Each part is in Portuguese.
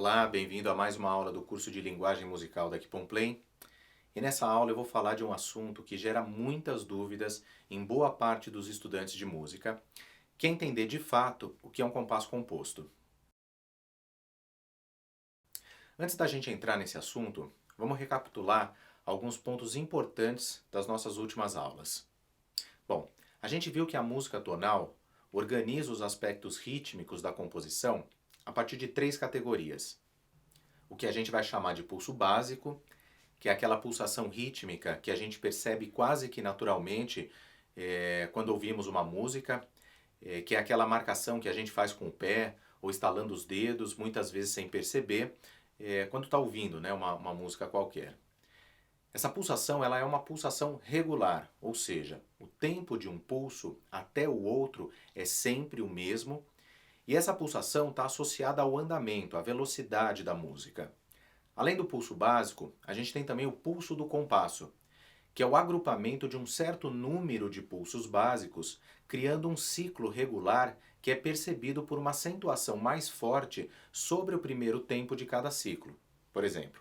Olá, bem-vindo a mais uma aula do curso de Linguagem Musical da Kipon Play. E nessa aula eu vou falar de um assunto que gera muitas dúvidas em boa parte dos estudantes de música, que é entender de fato o que é um compasso composto. Antes da gente entrar nesse assunto, vamos recapitular alguns pontos importantes das nossas últimas aulas. Bom, a gente viu que a música tonal organiza os aspectos rítmicos da composição a partir de três categorias. O que a gente vai chamar de pulso básico, que é aquela pulsação rítmica que a gente percebe quase que naturalmente quando ouvimos uma música, que é aquela marcação que a gente faz com o pé ou estalando os dedos, muitas vezes sem perceber, quando está ouvindo, né, uma música qualquer. Essa pulsação ela é uma pulsação regular, ou seja, o tempo de um pulso até o outro é sempre o mesmo, e essa pulsação está associada ao andamento, à velocidade da música. Além do pulso básico, a gente tem também o pulso do compasso, que é o agrupamento de um certo número de pulsos básicos, criando um ciclo regular que é percebido por uma acentuação mais forte sobre o primeiro tempo de cada ciclo. Por exemplo,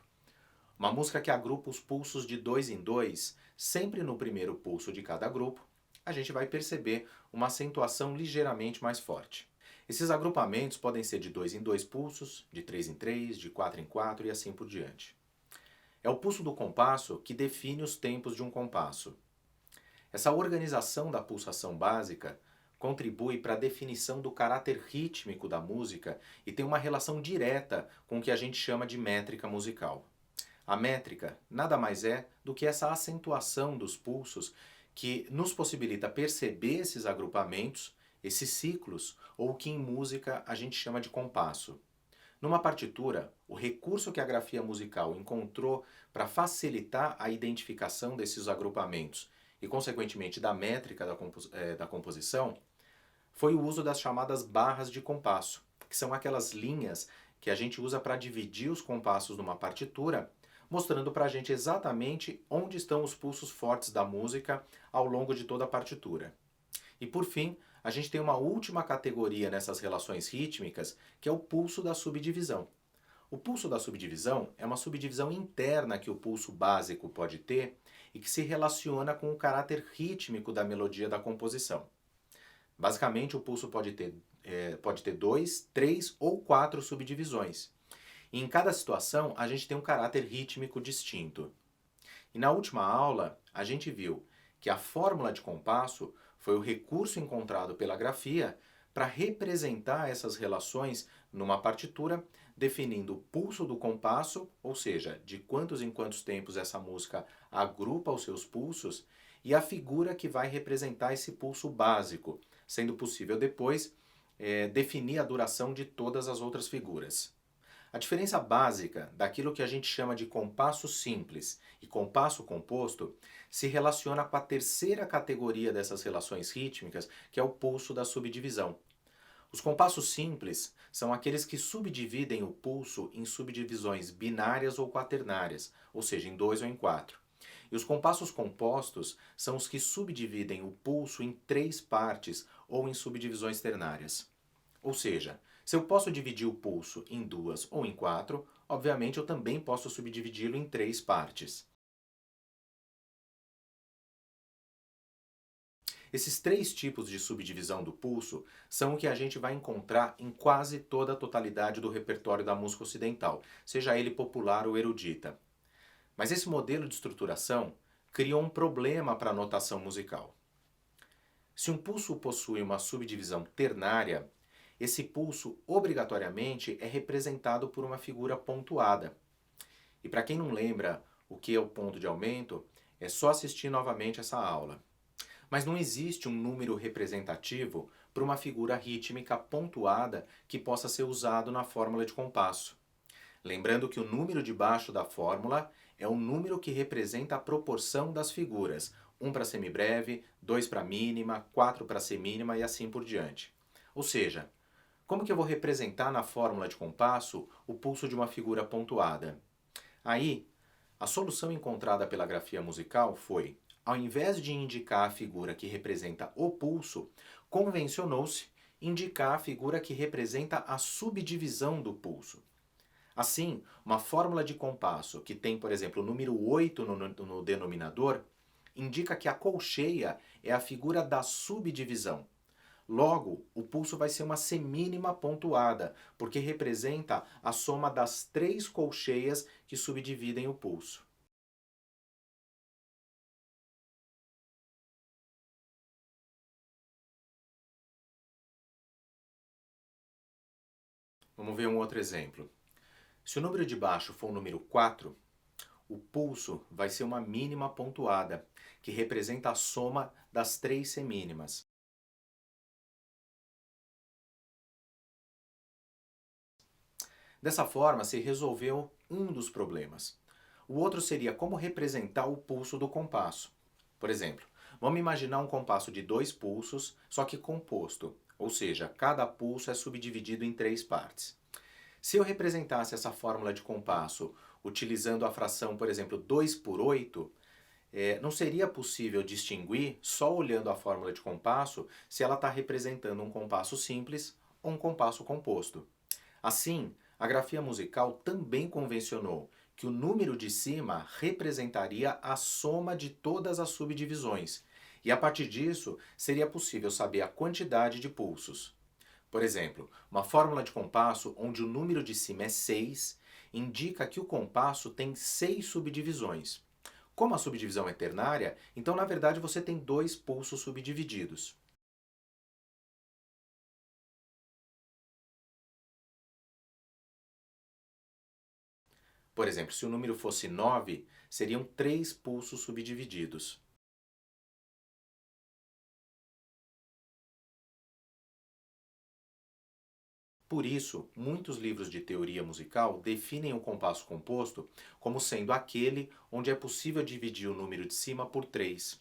uma música que agrupa os pulsos de dois em dois, sempre no primeiro pulso de cada grupo, a gente vai perceber uma acentuação ligeiramente mais forte. Esses agrupamentos podem ser de 2 em 2 pulsos, de 3 em 3, de 4 em 4 e assim por diante. É o pulso do compasso que define os tempos de um compasso. Essa organização da pulsação básica contribui para a definição do caráter rítmico da música e tem uma relação direta com o que a gente chama de métrica musical. A métrica nada mais é do que essa acentuação dos pulsos que nos possibilita perceber esses agrupamentos, esses ciclos, ou o que em música a gente chama de compasso. Numa partitura, o recurso que a grafia musical encontrou para facilitar a identificação desses agrupamentos e, consequentemente, da métrica da composição, foi o uso das chamadas barras de compasso, que são aquelas linhas que a gente usa para dividir os compassos numa partitura, mostrando para a gente exatamente onde estão os pulsos fortes da música ao longo de toda a partitura. E por fim, a gente tem uma última categoria nessas relações rítmicas, que é o pulso da subdivisão. O pulso da subdivisão é uma subdivisão interna que o pulso básico pode ter e que se relaciona com o caráter rítmico da melodia da composição. Basicamente, o pulso pode ter 2, 3 ou 4 subdivisões. E em cada situação, a gente tem um caráter rítmico distinto. E na última aula, a gente viu que a fórmula de compasso foi o recurso encontrado pela grafia para representar essas relações numa partitura, definindo o pulso do compasso, ou seja, de quantos em quantos tempos essa música agrupa os seus pulsos, e a figura que vai representar esse pulso básico, sendo possível depois definir a duração de todas as outras figuras. A diferença básica daquilo que a gente chama de compasso simples e compasso composto se relaciona com a terceira categoria dessas relações rítmicas, que é o pulso da subdivisão. Os compassos simples são aqueles que subdividem o pulso em subdivisões binárias ou quaternárias, ou seja, em 2 ou em 4. E os compassos compostos são os que subdividem o pulso em 3 partes ou em subdivisões ternárias. Ou seja, se eu posso dividir o pulso em 2 ou em 4, obviamente eu também posso subdividi-lo em 3 partes. Esses 3 tipos de subdivisão do pulso são o que a gente vai encontrar em quase toda a totalidade do repertório da música ocidental, seja ele popular ou erudita. Mas esse modelo de estruturação criou um problema para a notação musical. Se um pulso possui uma subdivisão ternária, esse pulso obrigatoriamente é representado por uma figura pontuada. E para quem não lembra o que é o ponto de aumento, é só assistir novamente essa aula. Mas não existe um número representativo para uma figura rítmica pontuada que possa ser usado na fórmula de compasso. Lembrando que o número de baixo da fórmula é o número que representa a proporção das figuras, 1 para semibreve, 2 para mínima, 4 para semínima e assim por diante. Ou seja, como que eu vou representar na fórmula de compasso o pulso de uma figura pontuada? Aí, a solução encontrada pela grafia musical foi, ao invés de indicar a figura que representa o pulso, convencionou-se indicar a figura que representa a subdivisão do pulso. Assim, uma fórmula de compasso que tem, por exemplo, o número 8 no denominador, indica que a colcheia é a figura da subdivisão. Logo, o pulso vai ser uma semínima pontuada, porque representa a soma das três colcheias que subdividem o pulso. Vamos ver um outro exemplo. Se o número de baixo for o número 4, o pulso vai ser uma mínima pontuada, que representa a soma das três semínimas. Dessa forma, se resolveu um dos problemas. O outro seria como representar o pulso do compasso. Por exemplo, vamos imaginar um compasso de dois pulsos, só que composto, ou seja, cada pulso é subdividido em três partes. Se eu representasse essa fórmula de compasso utilizando a fração, por exemplo, 2 por 8, não seria possível distinguir, só olhando a fórmula de compasso, se ela está representando um compasso simples ou um compasso composto. Assim, a grafia musical também convencionou que o número de cima representaria a soma de todas as subdivisões, e a partir disso seria possível saber a quantidade de pulsos. Por exemplo, uma fórmula de compasso onde o número de cima é 6 indica que o compasso tem 6 subdivisões. Como a subdivisão é ternária, então na verdade você tem dois pulsos subdivididos. Por exemplo, se o número fosse 9, seriam três pulsos subdivididos. Por isso, muitos livros de teoria musical definem o compasso composto como sendo aquele onde é possível dividir o número de cima por 3.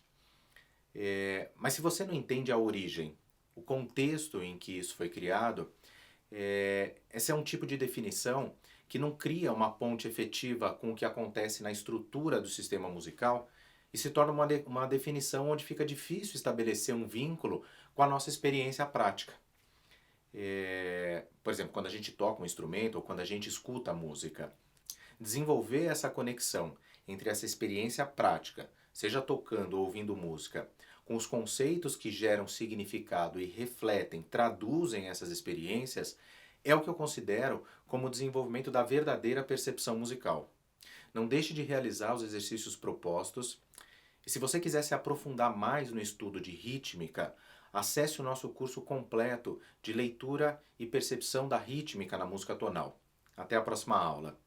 Mas se você não entende a origem, o contexto em que isso foi criado, esse é um tipo de definição que não cria uma ponte efetiva com o que acontece na estrutura do sistema musical e se torna uma definição onde fica difícil estabelecer um vínculo com a nossa experiência prática. Por exemplo, quando a gente toca um instrumento ou quando a gente escuta a música, desenvolver essa conexão entre essa experiência prática, seja tocando ou ouvindo música, com os conceitos que geram significado e refletem, traduzem essas experiências, é o que eu considero como o desenvolvimento da verdadeira percepção musical. Não deixe de realizar os exercícios propostos. E se você quiser se aprofundar mais no estudo de rítmica, acesse o nosso curso completo de leitura e percepção da rítmica na música tonal. Até a próxima aula.